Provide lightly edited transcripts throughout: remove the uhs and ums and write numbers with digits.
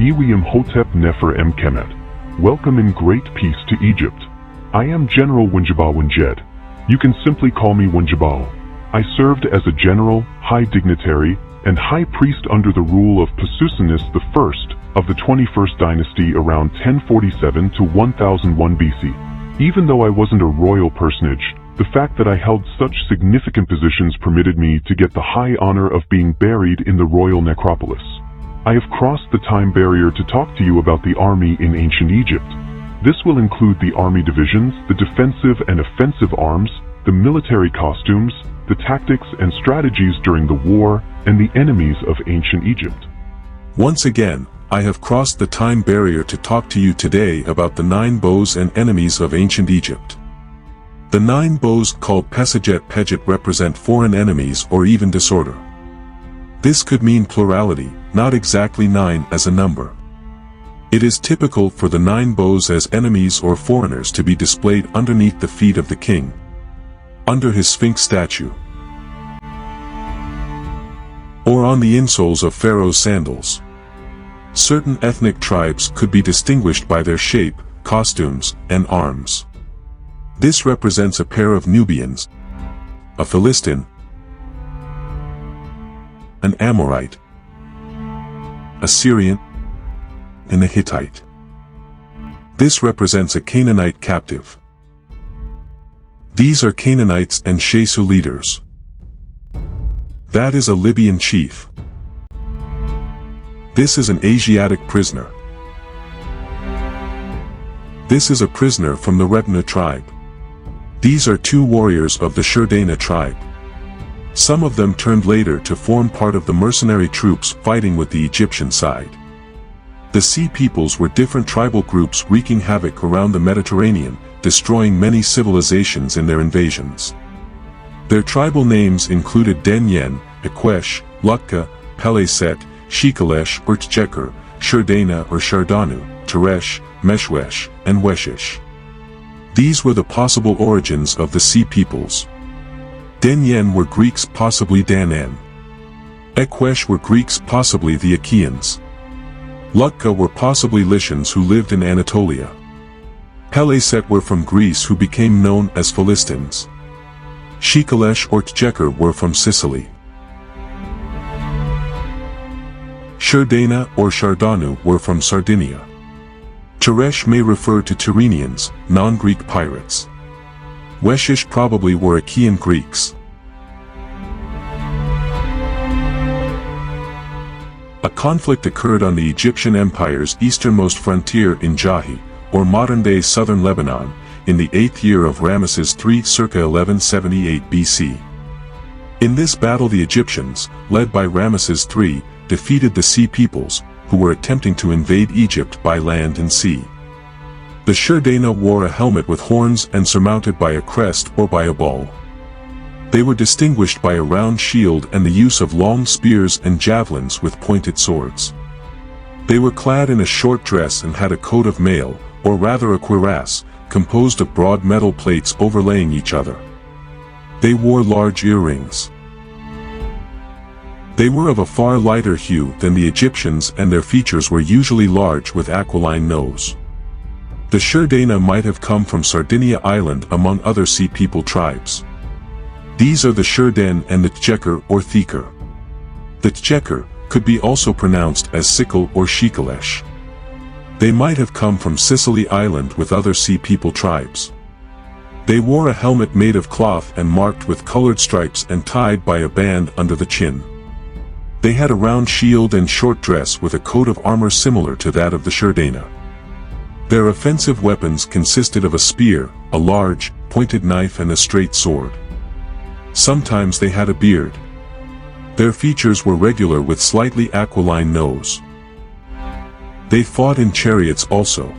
Hotep Nefer Kemet. Welcome in great peace to Egypt. I am General WENDJEBAU-EN-DJED. You can simply call me WENDJEBAU. I served as a general, high dignitary, and high priest under the rule of Peleset I of the 21st dynasty around 1047 to 1001 BC. Even though I wasn't a royal personage, the fact that I held such significant positions permitted me to get the high honor of being buried in the royal necropolis. I have crossed the time barrier to talk to you about the army in ancient Egypt. This will include the army divisions, the defensive and offensive arms, the military costumes, the tactics and strategies during the war, and the enemies of ancient Egypt. Once again, I have crossed the time barrier to talk to you today about the 9 bows and enemies of ancient Egypt. The 9 bows called Peleset represent foreign enemies or even disorder. This could mean plurality, not exactly 9 as a number. It is typical for the 9 bows as enemies or foreigners to be displayed underneath the feet of the king, under his Sphinx statue, or on the insoles of Pharaoh's sandals. Certain ethnic tribes could be distinguished by their shape, costumes, and arms. This represents a pair of Nubians, a Philistine, an Amorite, a Syrian, and a Hittite. This represents a Canaanite captive. These are Canaanites and Shesu leaders. That is a Libyan chief. This is an Asiatic prisoner. This is a prisoner from the Retenu tribe. These are 2 warriors of the Sherdana tribe. Some of them turned later to form part of the mercenary troops fighting with the Egyptian side. The Sea Peoples were different tribal groups wreaking havoc around the Mediterranean, destroying many civilizations in their invasions. Their tribal names included Denyen, Ekwesh, Lutka, Peleset, Shekelesh or Tjeker, Sherdana or Sherdanu, Teresh, Meshwesh, and Weshish. These were the possible origins of the Sea Peoples. Denyen were Greeks, possibly Danan. Ekwesh were Greeks, possibly the Achaeans. Lutka were possibly Lycians who lived in Anatolia. Peleset were from Greece who became known as Philistines. Shekelesh or Tjeker were from Sicily. Sherdana or Shardanu were from Sardinia. Teresh may refer to Tyrrhenians, non-Greek pirates. Weshish probably were Achaean Greeks. A conflict occurred on the Egyptian Empire's easternmost frontier in Jahi, or modern-day southern Lebanon, in the 8th year of Ramesses III circa 1178 BC. In this battle the Egyptians, led by Ramesses III, defeated the Sea Peoples, who were attempting to invade Egypt by land and sea. The Sherdana wore a helmet with horns and surmounted by a crest or by a ball. They were distinguished by a round shield and the use of long spears and javelins with pointed swords. They were clad in a short dress and had a coat of mail, or rather a cuirass, composed of broad metal plates overlaying each other. They wore large earrings. They were of a far lighter hue than the Egyptians and their features were usually large with aquiline nose. The Sherdana might have come from Sardinia Island among other Sea People tribes. These are the Sherdan and the Tjeker or Thiker. The Tjeker could be also pronounced as Sickle or Shekelesh. They might have come from Sicily Island with other Sea People tribes. They wore a helmet made of cloth and marked with colored stripes and tied by a band under the chin. They had a round shield and short dress with a coat of armor similar to that of the Sherdana. Their offensive weapons consisted of a spear, a large, pointed knife and a straight sword. Sometimes they had a beard. Their features were regular with slightly aquiline nose. They fought in chariots also.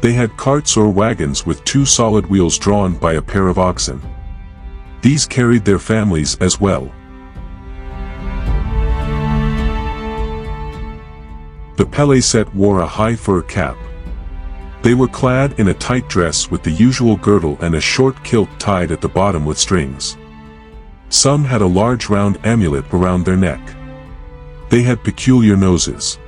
They had carts or wagons with 2 solid wheels drawn by a pair of oxen. These carried their families as well. The Peleset wore a high fur cap. They were clad in a tight dress with the usual girdle and a short kilt tied at the bottom with strings. Some had a large round amulet around their neck. They had peculiar noses.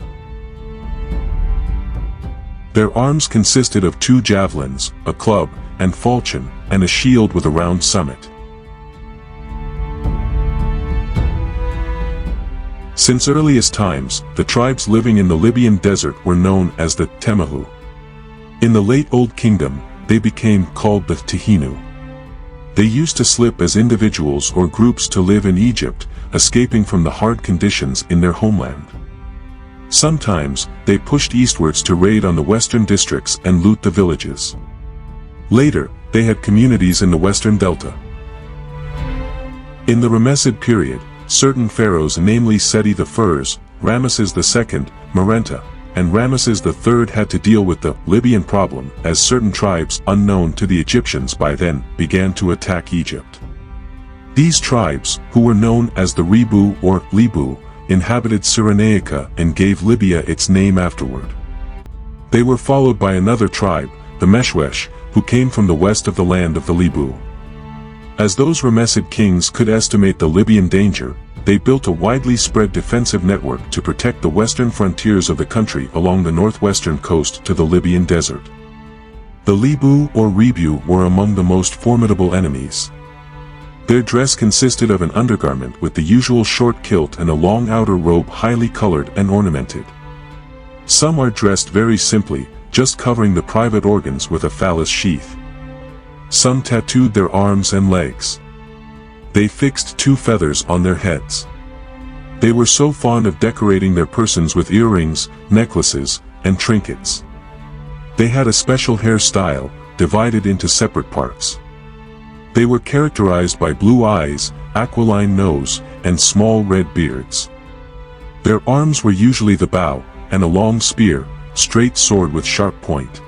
Their arms consisted of 2 javelins, a club, and falchion, and a shield with a round summit. Since earliest times, the tribes living in the Libyan desert were known as the Temahu. In the late Old Kingdom, they became called the Tehinu. They used to slip as individuals or groups to live in Egypt, escaping from the hard conditions in their homeland. Sometimes, they pushed eastwards to raid on the western districts and loot the villages. Later, they had communities in the western delta. In the Ramessid period, certain pharaohs, namely Seti I, Ramesses II, Merenta, and Ramesses III, had to deal with the Libyan problem, as certain tribes unknown to the Egyptians by then began to attack Egypt. These tribes, who were known as the Libu or Libu, inhabited Cyrenaica and gave Libya its name afterward. They were followed by another tribe, the Meshwesh, who came from the west of the land of the Libu. As those Ramessid kings could estimate the Libyan danger, they built a widely spread defensive network to protect the western frontiers of the country along the northwestern coast to the Libyan desert. The Libu or Rebu were among the most formidable enemies. Their dress consisted of an undergarment with the usual short kilt and a long outer robe highly colored and ornamented. Some are dressed very simply, just covering the private organs with a phallus sheath. Some tattooed their arms and legs. They fixed 2 feathers on their heads. They were so fond of decorating their persons with earrings, necklaces, and trinkets. They had a special hairstyle, divided into separate parts. They were characterized by blue eyes, aquiline nose, and small red beards. Their arms were usually the bow, and a long spear, straight sword with sharp point.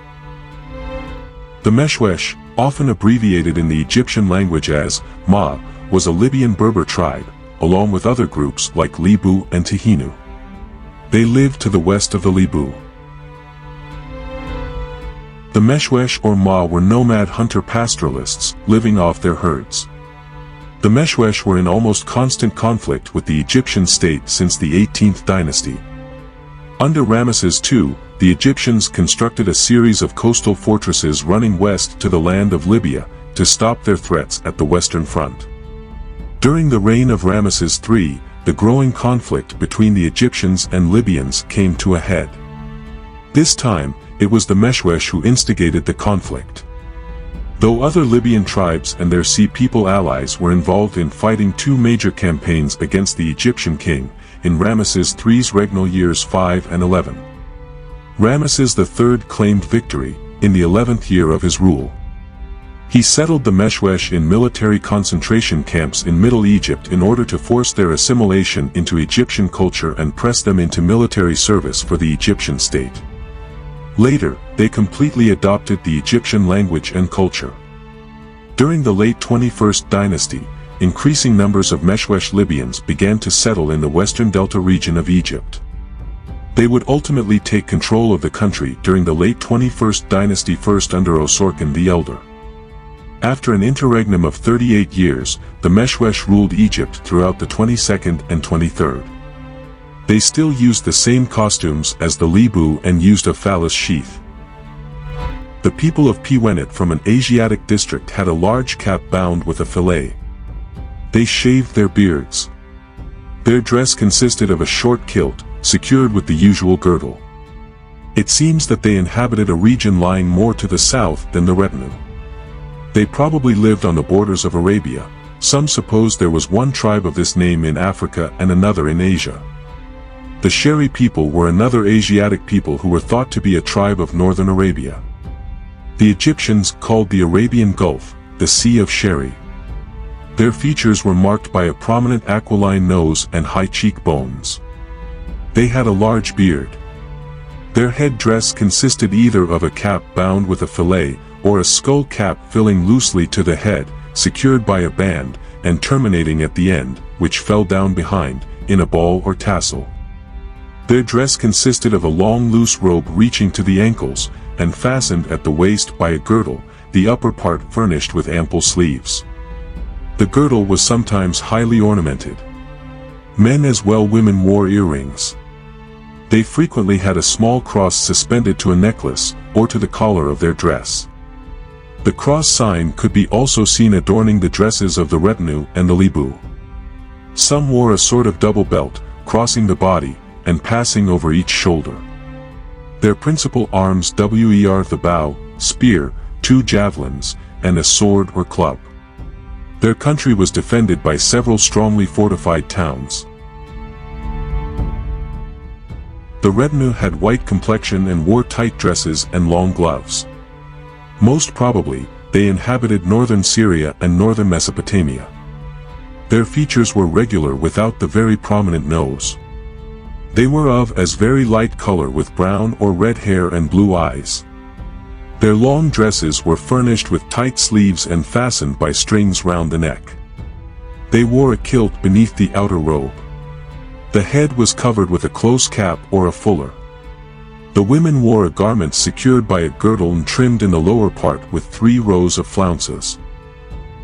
The Meshwesh, often abbreviated in the Egyptian language as Ma, was a Libyan Berber tribe, along with other groups like Libu and Tehinu. They lived to the west of the Libu. The Meshwesh or Ma were nomad hunter-pastoralists, living off their herds. The Meshwesh were in almost constant conflict with the Egyptian state since the 18th dynasty. Under Ramesses II, the Egyptians constructed a series of coastal fortresses running west to the land of Libya, to stop their threats at the western front. During the reign of Ramesses III, the growing conflict between the Egyptians and Libyans came to a head. This time, it was the Meshwesh who instigated the conflict. Though other Libyan tribes and their Sea People allies were involved in fighting 2 major campaigns against the Egyptian king, in Ramesses III's regnal years 5 and 11. Ramesses III claimed victory, in the 11th year of his rule. He settled the Meshwesh in military concentration camps in Middle Egypt in order to force their assimilation into Egyptian culture and press them into military service for the Egyptian state. Later, they completely adopted the Egyptian language and culture. During the late 21st dynasty, increasing numbers of Meshwesh Libyans began to settle in the western delta region of Egypt. They would ultimately take control of the country during the late 21st dynasty, first under Osorkon the Elder. After an interregnum of 38 years, the Meshwesh ruled Egypt throughout the 22nd and 23rd. They still used the same costumes as the Libu and used a phallus sheath. The people of P-wenet from an Asiatic district had a large cap bound with a fillet. They shaved their beards. Their dress consisted of a short kilt, secured with the usual girdle. It seems that they inhabited a region lying more to the south than the Retenu. They probably lived on the borders of Arabia. Some suppose there was one tribe of this name in Africa and another in Asia. The Sheri people were another Asiatic people who were thought to be a tribe of northern Arabia. The Egyptians called the Arabian Gulf the Sea of Sheri. Their features were marked by a prominent aquiline nose and high cheekbones. They had a large beard. Their head dress consisted either of a cap bound with a fillet, or a skull cap filling loosely to the head, secured by a band, and terminating at the end, which fell down behind, in a ball or tassel. Their dress consisted of a long loose robe reaching to the ankles, and fastened at the waist by a girdle, the upper part furnished with ample sleeves. The girdle was sometimes highly ornamented. Men as well women wore earrings. They frequently had a small cross suspended to a necklace, or to the collar of their dress. The cross sign could be also seen adorning the dresses of the Retenu and the Libu. Some wore a sort of double belt, crossing the body, and passing over each shoulder. Their principal arms were the bow, spear, 2 javelins, and a sword or club. Their country was defended by several strongly fortified towns. The Retenu had white complexion and wore tight dresses and long gloves. Most probably, they inhabited northern Syria and northern Mesopotamia. Their features were regular without the very prominent nose. They were of as very light color with brown or red hair and blue eyes. Their long dresses were furnished with tight sleeves and fastened by strings round the neck. They wore a kilt beneath the outer robe. The head was covered with a close cap or a fuller. The women wore a garment secured by a girdle and trimmed in the lower part with 3 rows of flounces.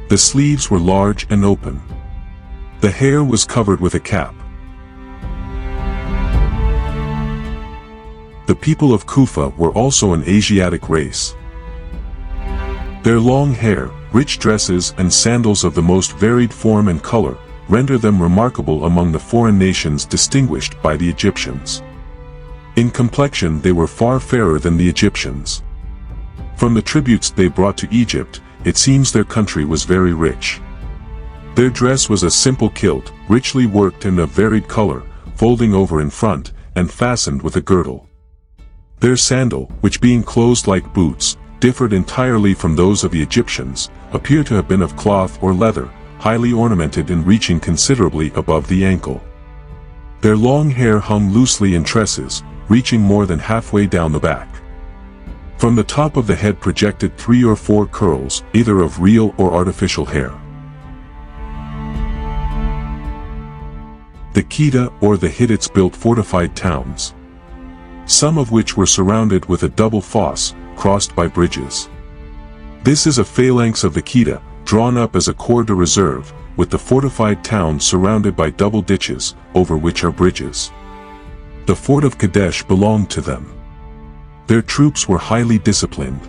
The sleeves were large and open. The hair was covered with a cap. The people of Kufa were also an Asiatic race. Their long hair, rich dresses and sandals of the most varied form and color render them remarkable among the foreign nations distinguished by the Egyptians. In complexion they were far fairer than the Egyptians. From the tributes they brought to Egypt, it seems their country was very rich. Their dress was a simple kilt, richly worked and of varied color, folding over in front, and fastened with a girdle. Their sandal, which being closed like boots, differed entirely from those of the Egyptians, appear to have been of cloth or leather, highly ornamented and reaching considerably above the ankle. Their long hair hung loosely in tresses, reaching more than halfway down the back. From the top of the head projected 3 or 4 curls, either of real or artificial hair. The Khita or the Hittites built fortified towns, some of which were surrounded with a double fosse, crossed by bridges. This is a phalanx of the Khita, drawn up as a corps de reserve, with the fortified town surrounded by double ditches, over which are bridges. The fort of Kadesh belonged to them. Their troops were highly disciplined.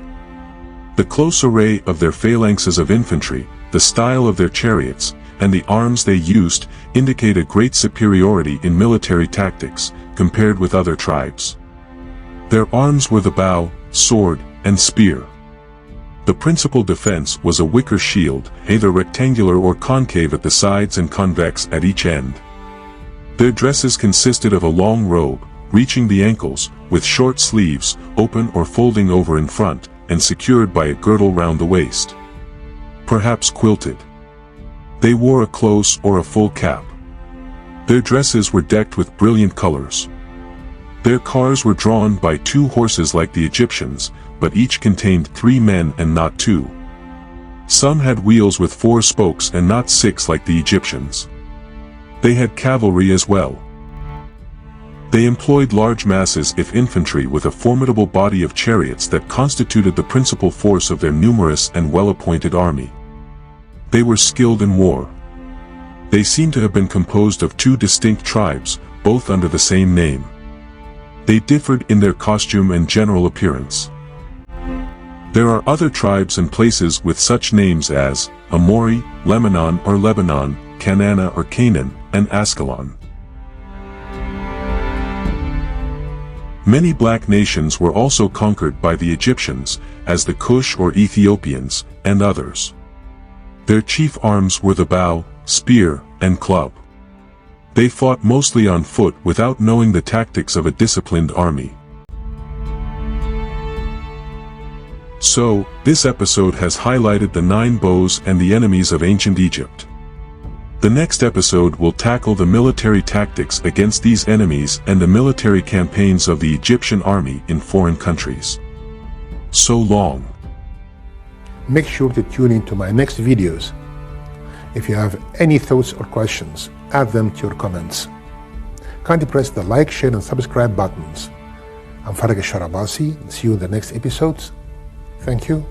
The close array of their phalanxes of infantry, the style of their chariots, and the arms they used, indicate a great superiority in military tactics, compared with other tribes. Their arms were the bow, sword, and spear. The principal defense was a wicker shield, either rectangular or concave at the sides and convex at each end. Their dresses consisted of a long robe, reaching the ankles, with short sleeves, open or folding over in front, and secured by a girdle round the waist. Perhaps quilted. They wore a close or a full cap. Their dresses were decked with brilliant colors. Their cars were drawn by 2 horses like the Egyptians, but each contained 3 men and not 2. Some had wheels with 4 spokes and not 6 like the Egyptians. They had cavalry as well. They employed large masses of infantry with a formidable body of chariots that constituted the principal force of their numerous and well-appointed army. They were skilled in war. They seem to have been composed of 2 distinct tribes, both under the same name. They differed in their costume and general appearance. There are other tribes and places with such names as Amori, Lebanon or Lebanon, Canaana or Canaan, and Ascalon. Many black nations were also conquered by the Egyptians, as the Cush or Ethiopians, and others. Their chief arms were the bow, spear, and club. They fought mostly on foot without knowing the tactics of a disciplined army. So, this episode has highlighted the 9 bows and the enemies of ancient Egypt. The next episode will tackle the military tactics against these enemies and the military campaigns of the Egyptian army in foreign countries. So long. Make sure to tune in to my next videos. If you have any thoughts or questions, add them to your comments. Kindly press the like, share and subscribe buttons. I'm Farag Al-Sharabasi and see you in the next episodes. Thank you.